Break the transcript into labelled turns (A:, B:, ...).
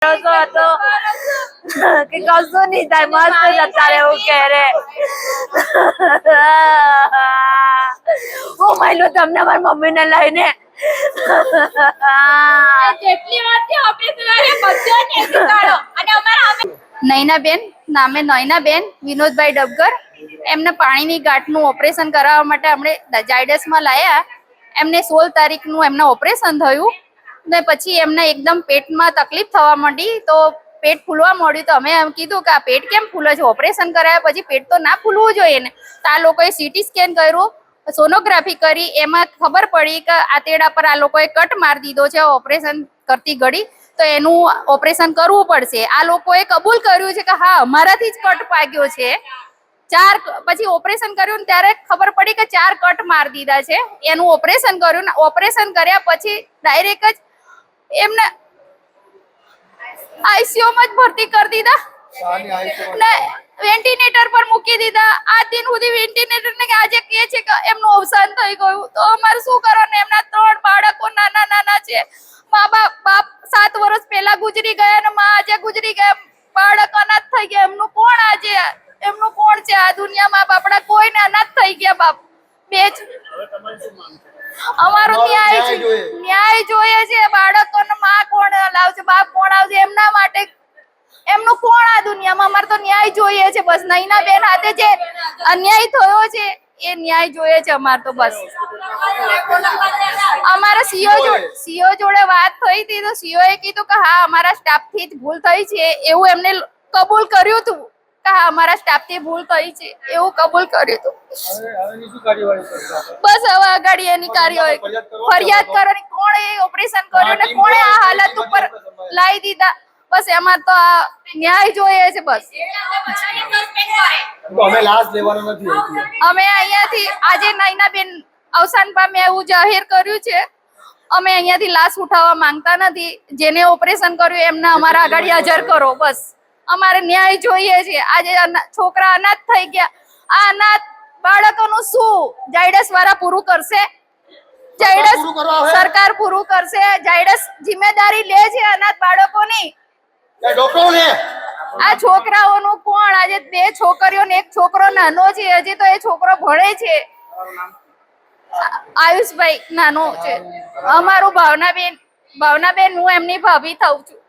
A: હતો કે કશું નહીં થાય, મસ્ત જતા રહેવું કે રે. હું મળ્યું તમને મારી મમ્મીને લઈને.
B: નયનાબેન નામે નયનાબેન વિનોદભાઈ ડબગર, એમને પાણીની ગાંઠનું ઓપરેશન કરાવવા માટે આપણે ઝાયડસમાં લાયા. એમને 16 તારીખનું એમના ઓપરેશન થયું ને પછી એમને એકદમ પેટમાં તકલીફ થવા માંડી, તો પેટ ફૂલવા માંડ્યું. તો અમે એમ કીધું કે આ પેટ કેમ ફૂલે છે, ઓપરેશન કરાયા પછી પેટ તો ના ફૂલવું જોઈએ ને. તો આ લોકોએ સીટી સ્કેન કર્યું, સોનોગ્રાફી કરી, એમાં ખબર પડી કે આંતરડા પર આ લોકોએ કટ મારી દીધો છે ઓપરેશન કરતી ઘડી, તો એનું ઓપરેશન કરવું પડશે. આ લોકોએ કબૂલ કર્યું છે કે હા અમારાથી જ કટ પાગ્યો છે. પછી ઓપરેશન કર્યું ત્યારે ખબર પડી કે 4 કટ મારી દીધા છે. એનું ઓપરેશન કર્યું ને ઓપરેશન કર્યા પછી ડાયરેક્ટ જ એમને આઈસીયુમાં જ ભરતી કરી દીધા ને વેન્ટિલેટર પર મૂકી દીધા. આ દિન સુધી વેન્ટિલેટર ને આજે કહે છે કે એમનું અવસાન થઈ ગયું. તો અમારે શું કરવાનું? એમના 3 બાળકો નાના નાના છે. બાપ 7 વર્ષ પહેલા ગુજરી ગયા ને માં આજે ગુજરી ગયા. બાળક અનાથ થઈ ગયા. એમનું કોણ છે આ દુનિયામાં? બાપડા કોઈને અનાથ થઈ ગયા. બાપ બે જ અમારો ન્યાય જોઈએ છે. બાળકોને માં કોણ લાવશે, બાપ કોણ આવશે એમના માટે? એમનું કોણ આ દુનિયામાં? અમારે તો ન્યાય જોઈએ છે બસ. નયનાબેન હાથે જે અન્યાય થયો છે એ ન્યાય જોઈએ છે અમારે તો બસ. અમારા સીઓ જોડે વાત થઈ હતી તો સીઓ એ કીધું કે હા અમારા સ્ટાફ થી જ ભૂલ થઈ છે, એવું એમને કબૂલ કર્યું હતું કે હા અમારા સ્ટાફ થી ભૂલ થઈ છે, એવું કબૂલ કર્યું હતું. બસ હવે આગળ એની કાર્યવાહી ફરિયાદ કરવાની. કોણે ઓપરેશન કર્યું ને કોણે આ હાલત ઉપર લાવી દીધા, બસ એમાં તો આ ન્યાય જોઈએ છે બસ. અમે અહીંયાથી આજે નયનાબેન અવસાન પામ્યા એવું જાહેર કર્યું છે. અમે અહીંયાથી લાશ ઉઠાવવા માંગતા નથી. જેને ઓપરેશન કર્યું એમને અમારા આગળ હાજર કરો બસ. અમારે ન્યાય જોઈએ છે. આજે છોકરા અનાથ થઈ ગયા. આ અનાથ બાળકોનું શું ઝાયડસ વાળા પૂરું કરશે? ઝાયડસ સરકાર પૂરું કરશે? ઝાયડસ જિમ્મેદારી લે છે અનાથ બાળકોની? આ છોકરાઓનું કોણ? આજે 2 છોકરીઓ ને 1 છોકરો નાનો છે. હજી તો એ છોકરો ભણે છે. આયુષભાઈ નાનો છે. અમારું ભાવનાબેન હું એમની ભાભી થાઉં છું.